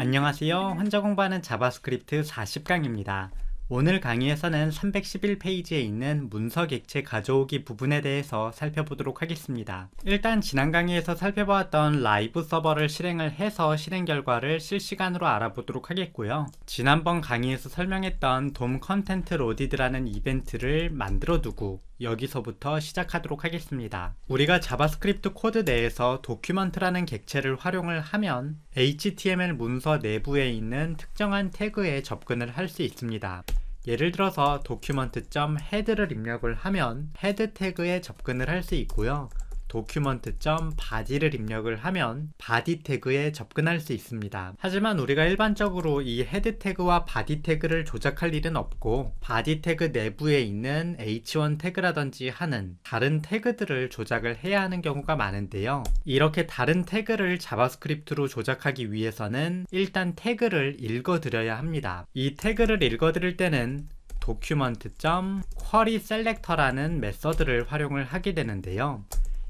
안녕하세요. 혼자 공부하는 자바스크립트 40강입니다. 오늘 강의에서는 311페이지에 있는 문서 객체 가져오기 부분에 대해서 살펴보도록 하겠습니다. 일단 지난 강의에서 살펴보았던 라이브 서버를 실행을 해서 실행 결과를 실시간으로 알아보도록 하겠고요. 지난번 강의에서 설명했던 돔 컨텐트 로디드라는 이벤트를 만들어 두고 여기서부터 시작하도록 하겠습니다. 우리가 자바스크립트 코드 내에서 도큐먼트라는 객체를 활용을 하면 HTML 문서 내부에 있는 특정한 태그에 접근을 할 수 있습니다. 예를 들어서 document.head를 입력을 하면 head 태그에 접근을 할 수 있고요. document.body를 입력을 하면 body 태그에 접근할 수 있습니다. 하지만 우리가 일반적으로 이 head 태그와 body 태그를 조작할 일은 없고 body 태그 내부에 있는 h1 태그라든지 하는 다른 태그들을 조작을 해야 하는 경우가 많은데요. 이렇게 다른 태그를 자바스크립트로 조작하기 위해서는 일단 태그를 읽어드려야 합니다. 이 태그를 읽어드릴 때는 document.querySelector라는 메서드를 활용을 하게 되는데요.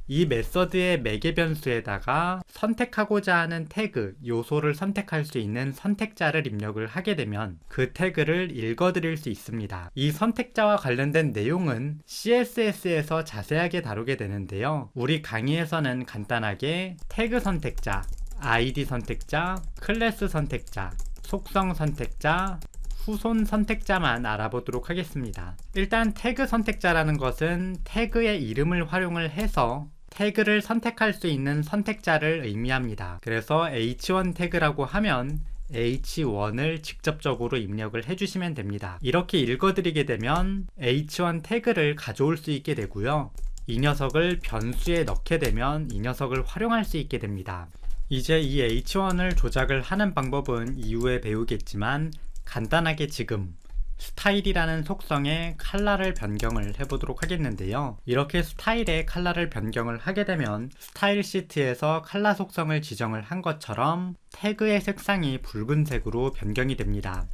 이 메서드의 매개 변수에다가 선택하고자 하는 태그, 요소를 선택할 수 있는 선택자를 입력을 하게 되면 그 태그를 읽어드릴 수 있습니다. 이 선택자와 관련된 내용은 CSS에서 자세하게 다루게 되는데요. 우리 강의에서는 간단하게 태그 선택자, ID 선택자, 클래스 선택자, 속성 선택자, 후손 선택자만 알아보도록 하겠습니다. 일단 태그 선택자라는 것은 태그의 이름을 활용을 해서 태그를 선택할 수 있는 선택자를 의미합니다. 그래서 h1 태그라고 하면 h1을 직접적으로 입력을 해주시면 됩니다. 이렇게 읽어드리게 되면 h1 태그를 가져올 수 있게 되고요. 이 녀석을 변수에 넣게 되면 이 녀석을 활용할 수 있게 됩니다. 이제 이 h1을 조작을 하는 방법은 이후에 배우겠지만 간단하게 지금 스타일이라는 속성의 컬러를 변경을 해보도록 하겠는데요. 이렇게 스타일의 컬러를 변경을 하게 되면 스타일 시트에서 컬러 속성을 지정을 한 것처럼 태그의 색상이 붉은색으로 변경이 됩니다.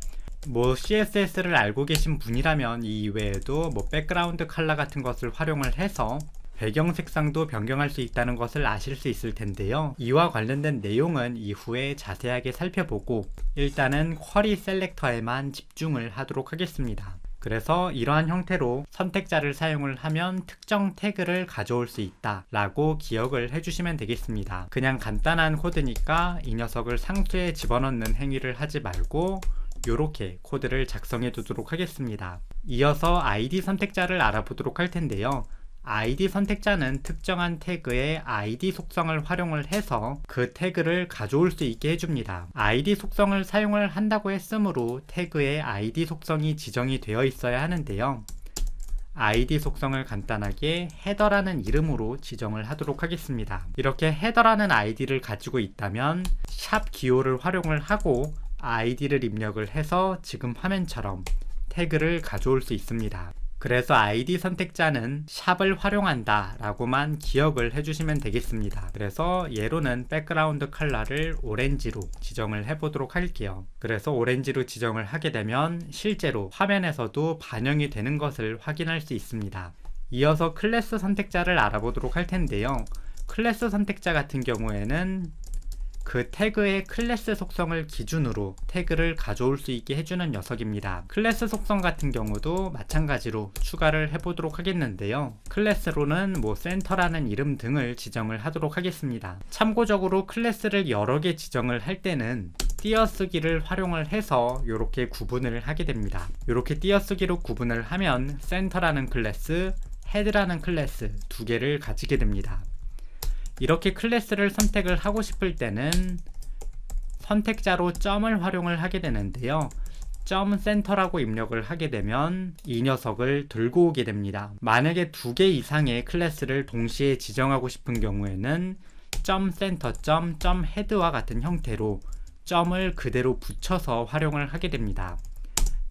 CSS를 알고 계신 분이라면 이 이외에도 백그라운드 컬러 같은 것을 활용을 해서 배경 색상도 변경할 수 있다는 것을 아실 수 있을 텐데요. 이와 관련된 내용은 이후에 자세하게 살펴보고 일단은 쿼리 셀렉터에만 집중을 하도록 하겠습니다. 그래서 이러한 형태로 선택자를 사용을 하면 특정 태그를 가져올 수 있다 라고 기억을 해주시면 되겠습니다. 그냥 간단한 코드니까 이 녀석을 상수에 집어넣는 행위를 하지 말고 이렇게 코드를 작성해 두도록 하겠습니다. 이어서 ID 선택자를 알아보도록 할 텐데요. ID 선택자는 특정한 태그의 ID 속성을 활용을 해서 그 태그를 가져올 수 있게 해줍니다. ID 속성을 사용을 한다고 했으므로 태그의 ID 속성이 지정이 되어 있어야 하는데요. ID 속성을 간단하게 헤더라는 이름으로 지정을 하도록 하겠습니다. 이렇게 헤더라는 ID를 가지고 있다면 샵 기호를 활용을 하고 ID를 입력을 해서 지금 화면처럼 태그를 가져올 수 있습니다. 그래서 ID 선택자는 샵을 활용한다 라고만 기억을 해주시면 되겠습니다. 그래서 예로는 백그라운드 컬러를 오렌지로 지정을 해보도록 할게요. 그래서 오렌지로 지정을 하게 되면 실제로 화면에서도 반영이 되는 것을 확인할 수 있습니다. 이어서 클래스 선택자를 알아보도록 할 텐데요. 클래스 선택자 같은 경우에는 그 태그의 클래스 속성을 기준으로 태그를 가져올 수 있게 해주는 녀석입니다. 클래스 속성 같은 경우도 마찬가지로 추가를 해보도록 하겠는데요. 클래스로는 센터라는 이름 등을 지정을 하도록 하겠습니다. 참고적으로 클래스를 여러 개 지정을 할 때는 띄어쓰기를 활용을 해서 이렇게 구분을 하게 됩니다. 이렇게 띄어쓰기로 구분을 하면 센터라는 클래스, 헤드라는 클래스 두 개를 가지게 됩니다. 이렇게 클래스를 선택을 하고 싶을 때는 선택자로 점을 활용을 하게 되는데요. 점 센터라고 입력을 하게 되면 이 녀석을 들고 오게 됩니다. 만약에 두 개 이상의 클래스를 동시에 지정하고 싶은 경우에는 점 센터, 점 헤드와 같은 형태로 점을 그대로 붙여서 활용을 하게 됩니다.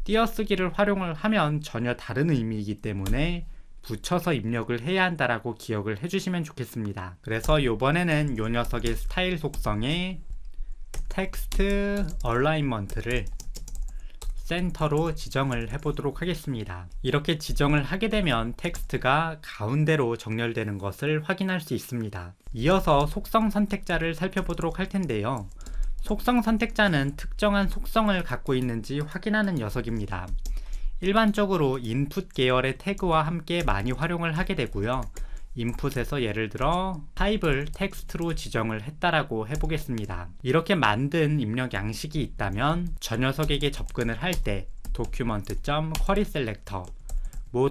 띄어쓰기를 활용을 하면 전혀 다른 의미이기 때문에 붙여서 입력을 해야 한다라고 기억을 해주시면 좋겠습니다. 그래서 이번에는 이 녀석의 스타일 속성에 텍스트 얼라인먼트를 센터로 지정을 해보도록 하겠습니다. 이렇게 지정을 하게 되면 텍스트가 가운데로 정렬되는 것을 확인할 수 있습니다. 이어서 속성 선택자를 살펴보도록 할 텐데요. 속성 선택자는 특정한 속성을 갖고 있는지 확인하는 녀석입니다. 일반적으로 인풋 계열의 태그와 함께 많이 활용을 하게 되고요. 인풋에서 예를 들어 타입을 텍스트로 지정을 했다라고 해보겠습니다. 이렇게 만든 입력 양식이 있다면 저 녀석에게 접근을 할 때 document.querySelector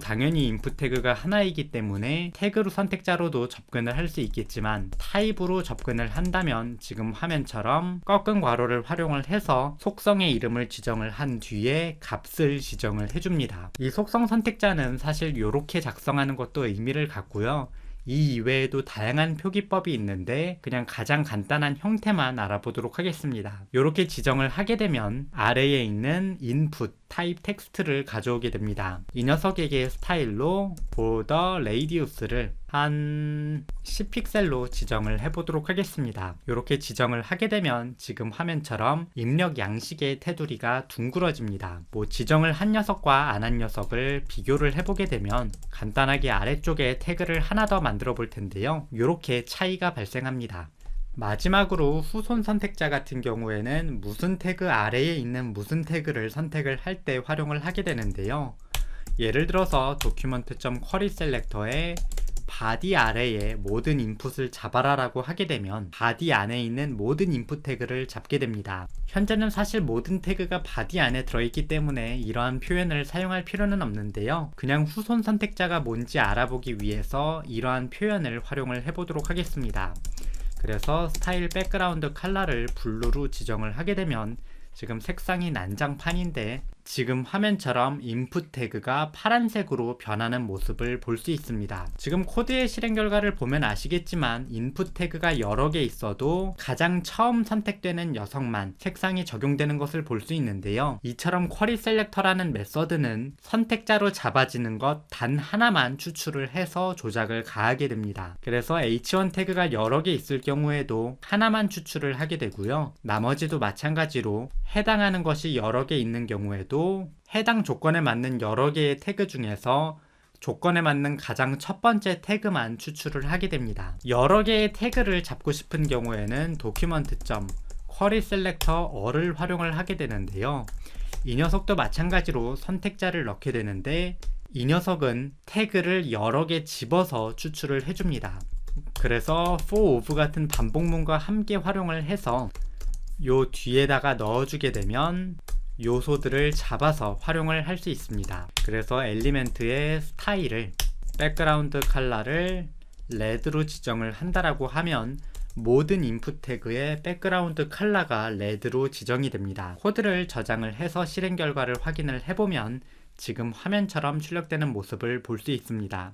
당연히 인풋 태그가 하나이기 때문에 태그로 선택자로도 접근을 할 수 있겠지만 타입으로 접근을 한다면 지금 화면처럼 꺾은 괄호를 활용을 해서 속성의 이름을 지정을 한 뒤에 값을 지정을 해줍니다. 이 속성 선택자는 사실 이렇게 작성하는 것도 의미를 갖고요. 이 이외에도 다양한 표기법이 있는데 그냥 가장 간단한 형태만 알아보도록 하겠습니다. 이렇게 지정을 하게 되면 아래에 있는 input 타입 텍스트를 가져오게 됩니다. 이 녀석에게 스타일로 border radius를 한 10픽셀로 지정을 해보도록 하겠습니다. 이렇게 지정을 하게 되면 지금 화면처럼 입력 양식의 테두리가 둥그러집니다. 지정을 한 녀석과 안 한 녀석을 비교를 해보게 되면 간단하게 아래쪽에 태그를 하나 더 만들어 볼 텐데요. 이렇게 차이가 발생합니다. 마지막으로 후손 선택자 같은 경우에는 무슨 태그 아래에 있는 무슨 태그를 선택을 할 때 활용을 하게 되는데요. 예를 들어서 document.querySelector에 body 아래에 모든 인풋을 잡아라 라고 하게 되면 body 안에 있는 모든 인풋 태그를 잡게 됩니다. 현재는 사실 모든 태그가 body 안에 들어있기 때문에 이러한 표현을 사용할 필요는 없는데요. 그냥 후손 선택자가 뭔지 알아보기 위해서 이러한 표현을 활용을 해보도록 하겠습니다. 그래서 스타일 백그라운드 컬러를 블루로 지정을 하게 되면 지금 색상이 난장판인데 지금 화면처럼 인풋 태그가 파란색으로 변하는 모습을 볼 수 있습니다. 지금 코드의 실행 결과를 보면 아시겠지만 인풋 태그가 여러 개 있어도 가장 처음 선택되는 녀석만 색상이 적용되는 것을 볼 수 있는데요. 이처럼 쿼리 셀렉터라는 메서드는 선택자로 잡아지는 것 단 하나만 추출을 해서 조작을 가하게 됩니다. 그래서 h1 태그가 여러 개 있을 경우에도 하나만 추출을 하게 되고요. 나머지도 마찬가지로 해당하는 것이 여러 개 있는 경우에도 해당 조건에 맞는 여러 개의 태그 중에서 조건에 맞는 가장 첫 번째 태그만 추출을 하게 됩니다. 여러 개의 태그를 잡고 싶은 경우에는 document.querySelector를 활용을 하게 되는데요. 이 녀석도 마찬가지로 선택자를 넣게 되는데 이 녀석은 태그를 여러 개 집어서 추출을 해줍니다. 그래서 for of 같은 반복문과 함께 활용을 해서 요 뒤에다가 넣어주게 되면 요소들을 잡아서 활용을 할 수 있습니다. 그래서 엘리멘트의 스타일을 백그라운드 컬러를 레드로 지정을 한다라고 하면 모든 인풋 태그의 백그라운드 컬러가 레드로 지정이 됩니다. 코드를 저장을 해서 실행 결과를 확인을 해보면 지금 화면처럼 출력되는 모습을 볼 수 있습니다.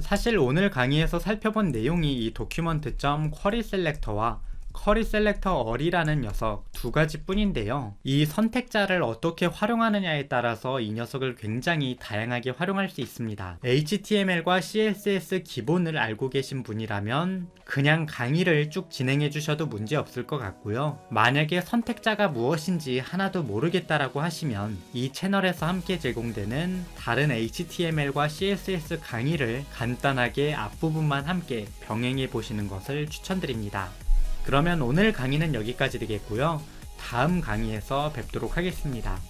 사실 오늘 강의에서 살펴본 내용이 이 document.querySelector와 querySelector이라는 녀석 두 가지 뿐인데요. 이 선택자를 어떻게 활용하느냐에 따라서 이 녀석을 굉장히 다양하게 활용할 수 있습니다. HTML과 CSS 기본을 알고 계신 분이라면 그냥 강의를 쭉 진행해 주셔도 문제 없을 것 같고요. 만약에 선택자가 무엇인지 하나도 모르겠다라고 하시면 이 채널에서 함께 제공되는 다른 HTML과 CSS 강의를 간단하게 앞부분만 함께 병행해 보시는 것을 추천드립니다. 그러면 오늘 강의는 여기까지 되겠고요. 다음 강의에서 뵙도록 하겠습니다.